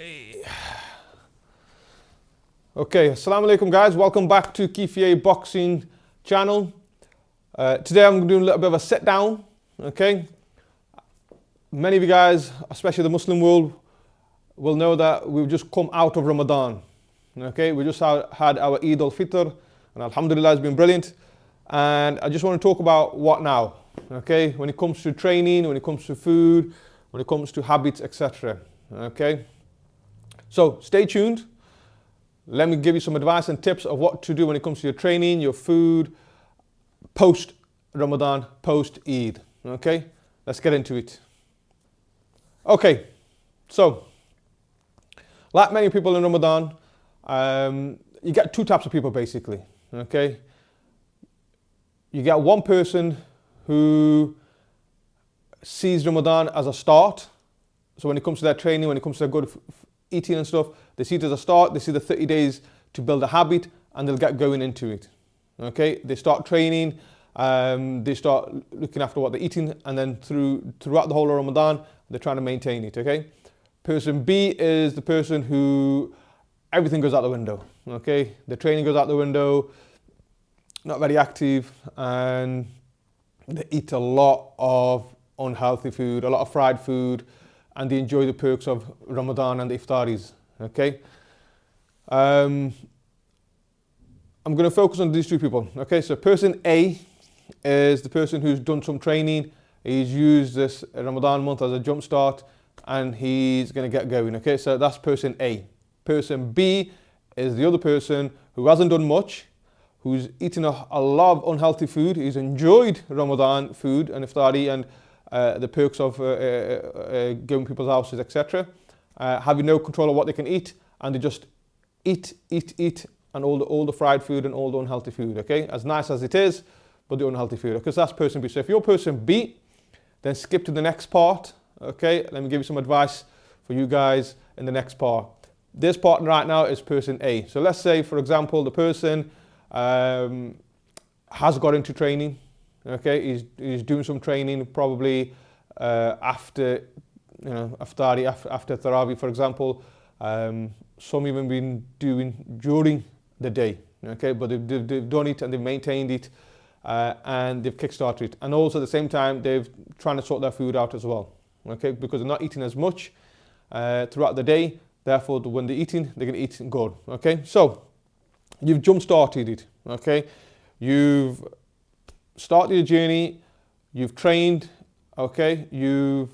Okay, assalamu alaikum guys, welcome back to Keefy boxing channel. Today I'm doing a little bit of a sit down, okay? Many of you guys, especially the Muslim world, will know that we've just come out of Ramadan, okay? We just had our Eid al-Fitr, and alhamdulillah it's been brilliant. And I just want to talk about what now, okay? When it comes to training, when it comes to food, when it comes to habits, etc., okay? So stay tuned. Let me give you some advice and tips of what to do when it comes to your training, your food, post Ramadan, post Eid. Okay, let's get into it. Okay, so like many people in Ramadan, you get two types of people basically. Okay, you get one person who sees Ramadan as a start. So when it comes to their training, when it comes to their good eating and stuff, they see it as a start. They see the 30 days to build a habit, and they'll get going into it. Okay, they start training, they start looking after what they're eating, and then throughout the whole of Ramadan, they're trying to maintain it. Okay, person B is the person who everything goes out the window. Okay, the training goes out the window, not very active, and they eat a lot of unhealthy food, a lot of fried food, and they enjoy the perks of Ramadan and the iftaris. Okay, I'm going to focus on these two people. Okay, so person A is the person who's done some training. He's used this Ramadan month as a jump start, and he's going to get going. Okay, so that's person A. Person B is the other person who hasn't done much, who's eaten a lot of unhealthy food. He's enjoyed Ramadan food and iftari and the perks of going to people's houses, etc. Having no control of what they can eat, and they just eat, and all the fried food and all the unhealthy food, okay? As nice as it is, but the unhealthy food, because that's person B. So if you're person B, then skip to the next part, okay? Let me give you some advice for you guys in the next part. This part right now is person A. So let's say, for example, the person has got into training, okay? He's doing some training probably after, after Tarawih, for example. Some even been doing during the day, okay? But they've done it and they've maintained it, and they've kickstarted it. And also at the same time, they've trying to sort their food out as well, okay? Because they're not eating as much throughout the day. Therefore, when they're eating, they're going to eat good, okay? So you've jump started it, okay? You've started your journey, you've trained, okay? You've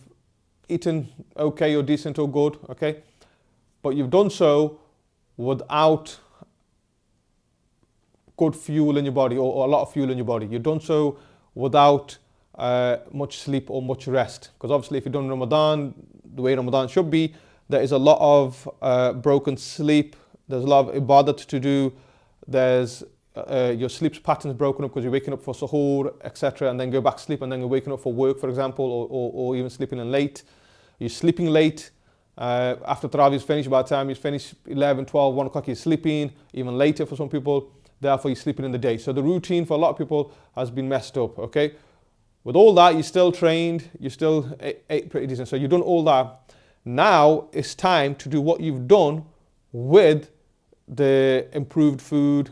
eaten okay or decent or good, okay? But you've done so without good fuel in your body, or a lot of fuel in your body. You've done so without much sleep or much rest. Because obviously if you've done Ramadan the way Ramadan should be, there is a lot of broken sleep. There's a lot of ibadat to do. There's your sleep pattern is broken up because you're waking up for suhoor, etc., and then go back to sleep, and then you're waking up for work, for example, or even sleeping in late. You're sleeping late. After Tarawih is finished, by the time you finish 11, 12, 1 o'clock, you're sleeping, even later for some people. Therefore, you're sleeping in the day. So the routine for a lot of people has been messed up, okay? With all that, you're still trained, you still ate pretty decent. So you've done all that. Now it's time to do what you've done with the improved food,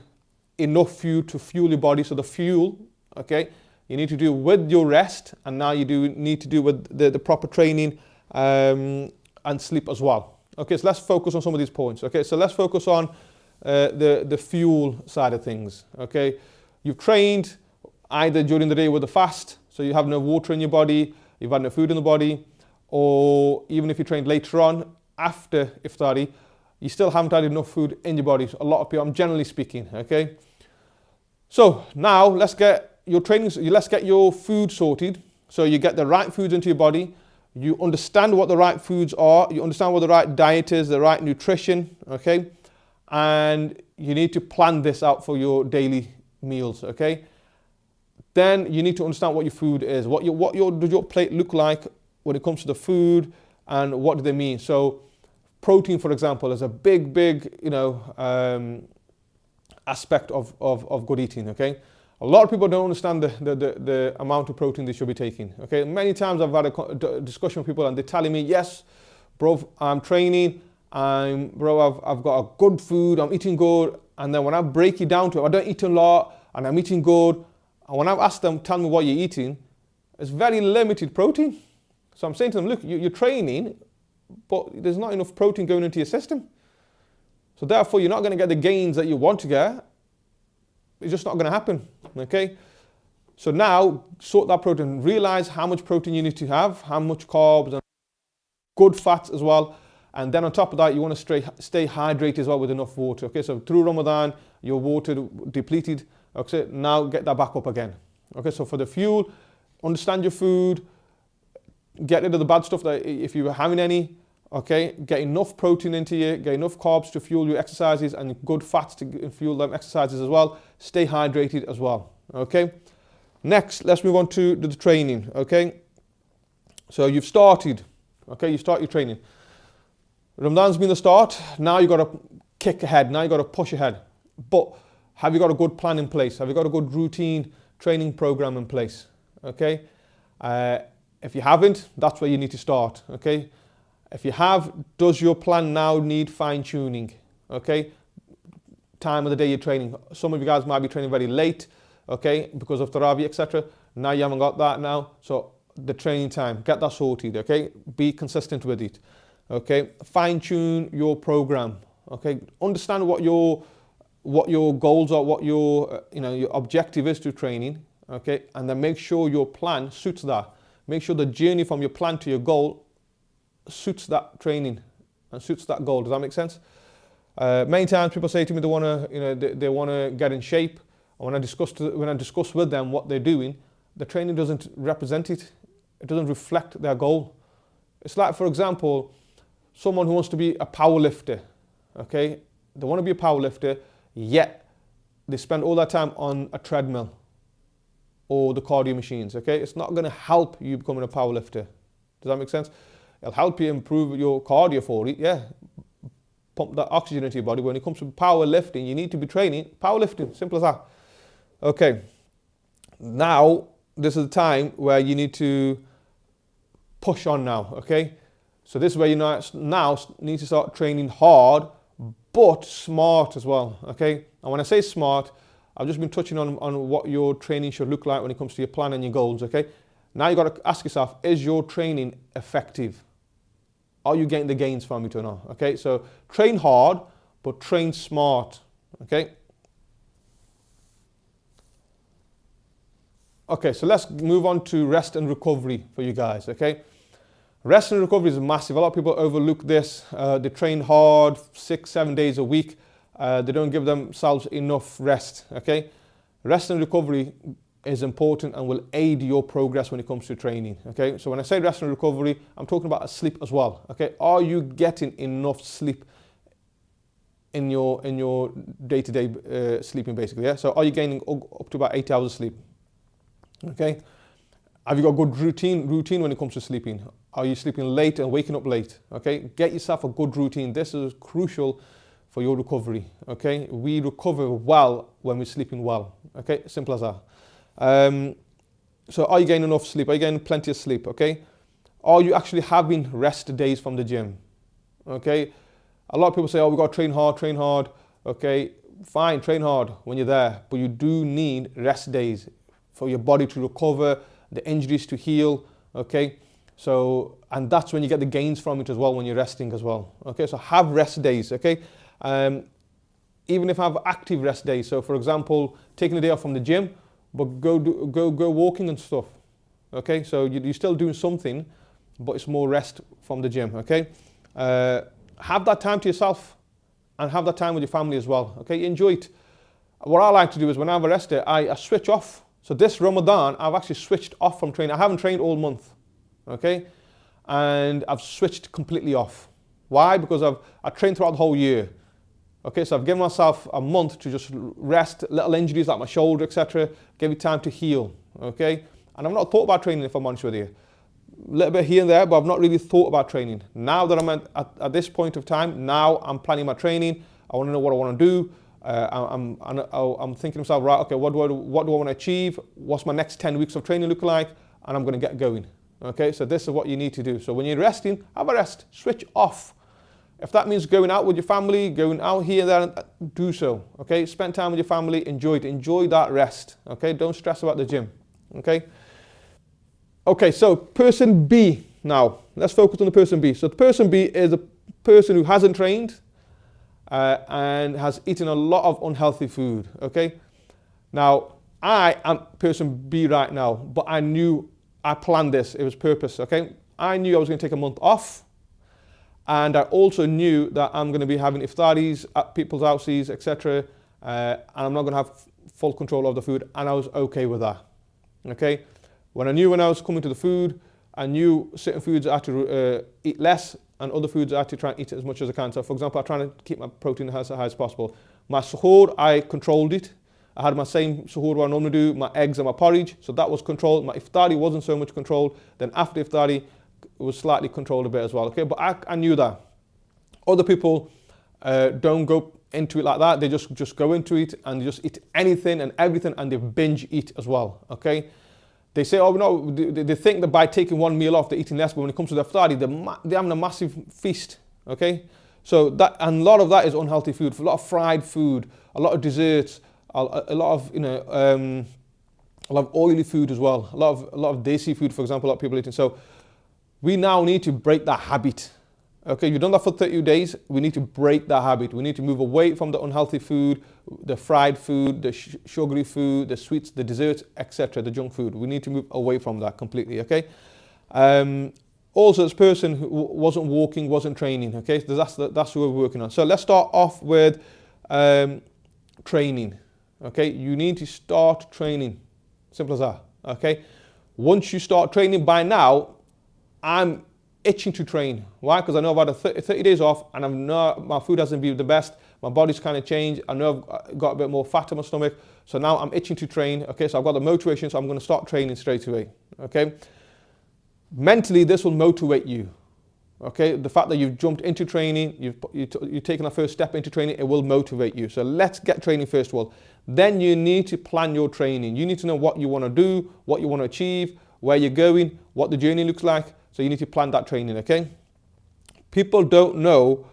enough food to fuel your body. So the fuel, okay, you need to do with your rest, and now you need to do with the proper training and sleep as well. Okay, so let's focus on some of these points. Okay, so let's focus on the fuel side of things. Okay, you've trained either during the day with a fast, so you have no water in your body, you've had no food in the body, or even if you trained later on after iftari, you still haven't had enough food in your body. So a lot of people, I'm generally speaking, okay? So now let's get your training, let's get your food sorted. So you get the right foods into your body. You understand what the right foods are. You understand what the right diet is, the right nutrition, okay? And you need to plan this out for your daily meals, okay? Then you need to understand what your food is. Does your plate look like when it comes to the food, and what do they mean? So protein, for example, is a big, aspect of good eating, okay? A lot of people don't understand the amount of protein they should be taking. Okay, many times I've had a discussion with people and they're telling me, yes, bro, I'm training bro, I've got a good food, I'm eating good, and then when I break it down to it, I don't eat a lot, and I'm eating good, and when I've asked them, tell me what you're eating, it's very limited protein. So I'm saying to them, look, you're training, but there's not enough protein going into your system. So therefore, you're not going to get the gains that you want to get. It's just not going to happen, okay? So now, sort that protein. Realize how much protein you need to have, how much carbs, and good fats as well. And then on top of that, you want to stay hydrated as well with enough water, okay? So through Ramadan, your water depleted, okay? Now get that back up again, okay? So for the fuel, understand your food, get rid of the bad stuff that if you were having any, okay? Get enough protein into you, get enough carbs to fuel your exercises and good fats to fuel them exercises as well. Stay hydrated as well, okay? Next, let's move on to the training, okay? So you've started, okay? You start your training. Ramadan's been the start. Now you've got to kick ahead. Now you've got to push ahead. But have you got a good plan in place? Have you got a good routine training program in place, okay? If you haven't, that's where you need to start, okay? If you have, does your plan now need fine-tuning, okay? Time of the day you're training. Some of you guys might be training very late, okay, because of Tarawih, etc. Now you haven't got that now, so the training time, get that sorted, okay? Be consistent with it, okay? Fine-tune your program, okay? Understand what your goals are, what your objective is to training, okay? And then make sure your plan suits that. Make sure the journey from your plan to your goal suits that training and suits that goal. Does that make sense? Many times people say to me they want to, they want to get in shape. And when I discuss with them what they're doing, the training doesn't represent it. It doesn't reflect their goal. It's like, for example, someone who wants to be a power lifter. Okay, they want to be a power lifter, yet they spend all their time on a treadmill or the cardio machines. Okay, it's not going to help you becoming a power lifter. Does that make sense? It'll help you improve your cardio for it, yeah. Pump that oxygen into your body. When it comes to power lifting, you need to be training power lifting. Simple as that. Okay. Now, this is the time where you need to push on now, okay? So this is where you now need to start training hard, but smart as well, okay? And when I say smart, I've just been touching on what your training should look like when it comes to your plan and your goals, okay? Now you've got to ask yourself, is your training effective? Are you getting the gains from it or not? Okay, so train hard, but train smart. Okay. Okay, so let's move on to rest and recovery for you guys. Okay, rest and recovery is massive. A lot of people overlook this. They train hard 6-7 days a week. They don't give themselves enough rest. Okay, rest and recovery is important and will aid your progress when it comes to training. Okay, so when I say rest and recovery, I'm talking about sleep as well. Okay, are you getting enough sleep in your day-to-day sleeping, basically? Yeah, so are you gaining up to about 8 hours of sleep? Okay, have you got a good routine when it comes to sleeping? Are you sleeping late and waking up late? Okay, get yourself a good routine. This is crucial for your recovery. Okay, we recover well when we're sleeping well. Okay, simple as that. So are you getting enough sleep? Are you getting plenty of sleep? Okay. Are you actually having rest days from the gym? Okay. A lot of people say, oh, we've got to train hard, train hard. Okay. Fine, train hard when you're there, but you do need rest days for your body to recover, the injuries to heal. Okay. So, and that's when you get the gains from it as well, when you're resting as well. Okay. So have rest days. Okay. Even if I have active rest days. So for example, taking a day off from the gym, but go walking and stuff, okay? So you're still doing something, but it's more rest from the gym, okay? Have that time to yourself and have that time with your family as well, okay? Enjoy it. What I like to do is when I have a rest day, I switch off. So this Ramadan, I've actually switched off from training. I haven't trained all month, okay? And I've switched completely off. Why? Because I trained throughout the whole year. Okay, so I've given myself a month to just rest, little injuries like my shoulder, etc. Give it time to heal, okay? And I've not thought about training, if I'm honest with you. A little bit here and there, but I've not really thought about training. Now that I'm at this point of time, now I'm planning my training. I want to know what I want to do. I'm thinking to myself, right, okay, what do I want to achieve? What's my next 10 weeks of training look like? And I'm going to get going, okay? So this is what you need to do. So when you're resting, have a rest, switch off. If that means going out with your family, going out here and there, do so, okay? Spend time with your family, enjoy it, enjoy that rest, okay? Don't stress about the gym, okay? Okay, so person B now. Let's focus on the person B. So the person B is a person who hasn't trained and has eaten a lot of unhealthy food, okay? Now, I am person B right now, but I planned this, it was purpose, okay? I knew I was going to take a month off, and I also knew that I'm going to be having iftaris at people's houses, etc. And I'm not going to have full control of the food, and I was okay with that, okay? When I was coming to the food, I knew certain foods I had to eat less, and other foods I had to try and eat as much as I can. So for example, I'm trying to keep my protein as high as possible. My suhoor, I controlled it. I had my same suhoor what I normally do, my eggs and my porridge, so that was controlled. My iftari wasn't so much controlled. Then after iftari, it was slightly controlled a bit as well, okay? But I knew that. Other people don't go into it like that. They just go into it and they just eat anything and everything, and they binge eat as well, okay? They say, oh no, they think that by taking one meal off, they're eating less, but when it comes to the iftari, they're having a massive feast, okay? So that, and a lot of that is unhealthy food, a lot of fried food, a lot of desserts, a lot of, you know, a lot of oily food as well, a lot of desi food, for example, a lot of people eating. So we now need to break that habit. Okay, you've done that for 30 days. We need to break that habit. We need to move away from the unhealthy food, the fried food, the sugary food, the sweets, the desserts, etc., the junk food. We need to move away from that completely, okay? Also, this person who wasn't walking, wasn't training, okay? So that's what we're working on. So let's start off with training, okay? You need to start training. Simple as that, okay? Once you start training, by now, I'm itching to train. Why? Because I know I've had 30 days off, and I know my food hasn't been the best. My body's kind of changed. I know I've got a bit more fat in my stomach. So now I'm itching to train. Okay, so I've got the motivation, so I'm going to start training straight away. Okay. Mentally, this will motivate you. Okay, the fact that you've jumped into training, you've taken that first step into training, it will motivate you. So let's get training first of all. Then you need to plan your training. You need to know what you want to do, what you want to achieve, where you're going, what the journey looks like. So you need to plan that training, okay? People don't know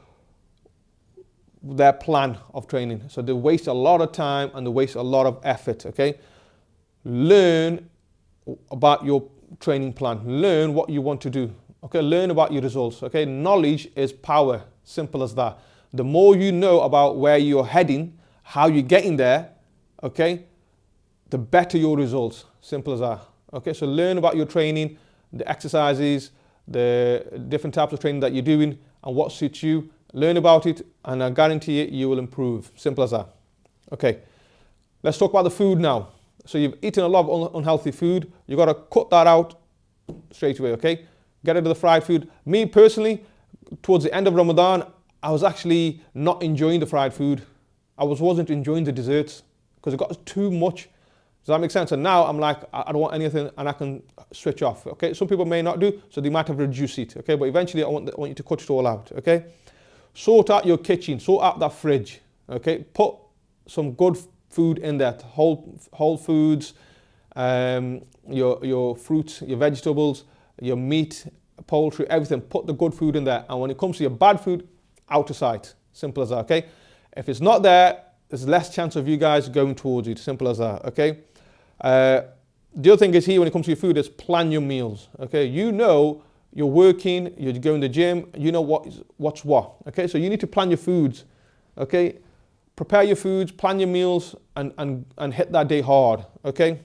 their plan of training. So they waste a lot of time and they waste a lot of effort, okay? Learn about your training plan. Learn what you want to do, okay? Learn about your results, okay? Knowledge is power, simple as that. The more you know about where you're heading, how you're getting there, okay? The better your results, simple as that, okay? So learn about your training, the exercises, the different types of training that you're doing and what suits you. Learn about it and I guarantee you will improve. Simple as that. Okay, let's talk about the food now. So you've eaten a lot of unhealthy food. You've got to cut that out straight away, okay? Get rid of the fried food. Me personally, towards the end of Ramadan, I was actually not enjoying the fried food. I wasn't enjoying the desserts because it got too much. Does that make sense? And now I'm like, I don't want anything and I can switch off, okay? Some people may not do, so they might have reduced it, okay? But eventually I want you to cut it all out, okay? Sort out your kitchen, sort out that fridge, okay? Put some good food in there, whole foods, your fruits, your vegetables, your meat, poultry, everything. Put the good food in there. And when it comes to your bad food, out of sight. Simple as that, okay? If it's not there, there's less chance of you guys going towards it. Simple as that, okay? The other thing is here when it comes to your food is plan your meals, okay? You know you're working, you're going to the gym, you know what's what, okay? So you need to plan your foods, okay? Prepare your foods, plan your meals, and hit that day hard, okay?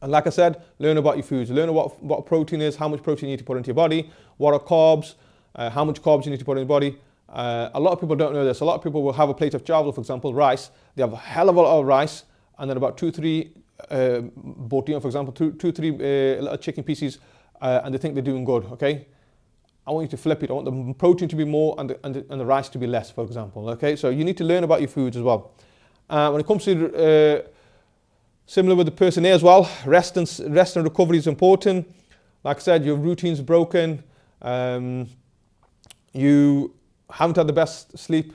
And like I said, learn about your foods. Learn what protein is, how much protein you need to put into your body, what are carbs, how much carbs you need to put in your body. A lot of people don't know this. A lot of people will have a plate of chawal, for example, rice. They have a hell of a lot of rice, and then about 2-3 botiya, for example, 2-3 little chicken pieces, and they think they're doing good, okay? I want you to flip it. I want the protein to be more and the rice to be less, for example, okay? So you need to learn about your foods as well. When it comes to, similar with the person here as well, rest and recovery is important. Like I said, your routine's broken, you haven't had the best sleep,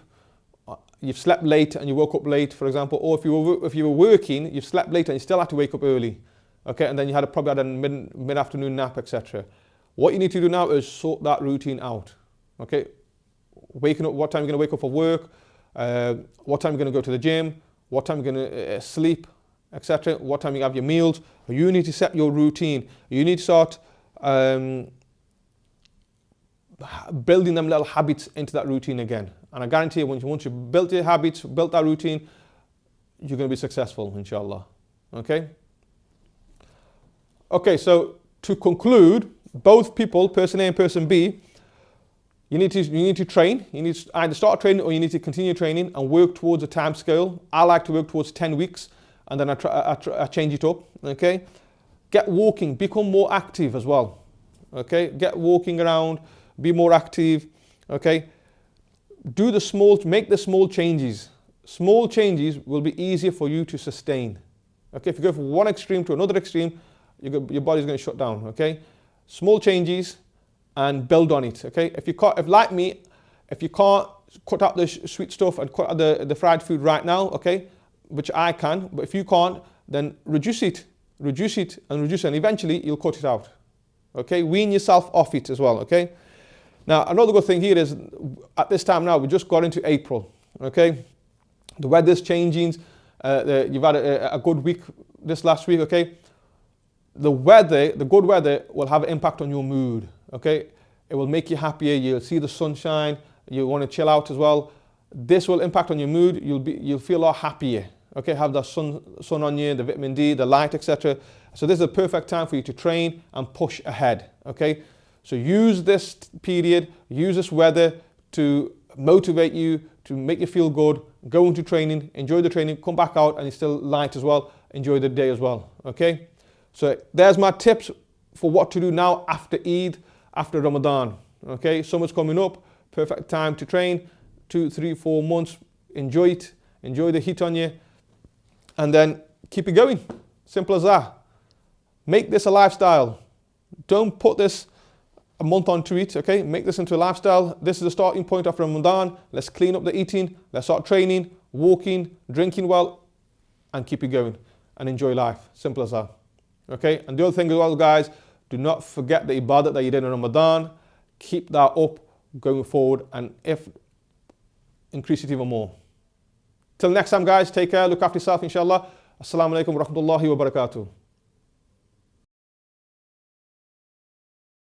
you've slept late and you woke up late, for example, or if you were working, you've slept late and you still had to wake up early, okay, and then you probably had a mid-afternoon nap, etc. What you need to do now is sort that routine out, okay? waking up, what time you're going to wake up for work, what time you're going to go to the gym, what time you're going to sleep, etc. What time you have your meals. You need to set your routine. You need to start building them little habits into that routine again. And I guarantee you, once you build your habits, built that routine, you're going to be successful, inshallah. Okay? Okay, so to conclude, both people, person A and person B, you need to train. You need to either start training or you need to continue training and work towards a time scale. I like to work towards 10 weeks and then I change it up. Okay? Get walking, become more active as well. Okay? Get walking around, be more active. Okay? Make the small changes. Small changes will be easier for you to sustain. Okay? If you go from one extreme to another extreme, your body's going to shut down. Okay? Small changes and build on it. Okay? If like me, if you can't cut out the sweet stuff and cut out the fried food right now, okay, which I can, but if you can't, then reduce it, and eventually you'll cut it out. Okay? Wean yourself off it as well. Okay? Now, another good thing here is, at this time now, we just got into April. Okay? The weather's changing. You've had a good week this last week. Okay? The good weather will have an impact on your mood. Okay? It will make you happier. You'll see the sunshine. You want to chill out as well. This will impact on your mood. You'll feel a lot happier. Okay? Have the sun on you, the vitamin D, the light, etc. So this is a perfect time for you to train and push ahead. Okay? So use this period, use this weather to motivate you, to make you feel good. Go into training, enjoy the training, come back out and you're still light as well. Enjoy the day as well. Okay? So there's my tips for what to do now after Eid, after Ramadan. Okay? Summer's coming up, perfect time to train. 2, 3, 4 months. Enjoy it. Enjoy the heat on you. And then keep it going. Simple as that. Make this a lifestyle. Don't put this a month onto it, okay? Make this into a lifestyle. This is the starting point of Ramadan. Let's clean up the eating. Let's start training, walking, drinking well, and keep it going. And enjoy life. Simple as that. Okay? And the other thing as well, guys, do not forget the ibadah that you did in Ramadan. Keep that up going forward, and increase it even more. Till next time, guys, take care. Look after yourself, inshallah. Assalamu alaikum wa rahmatullahi wa barakatuh.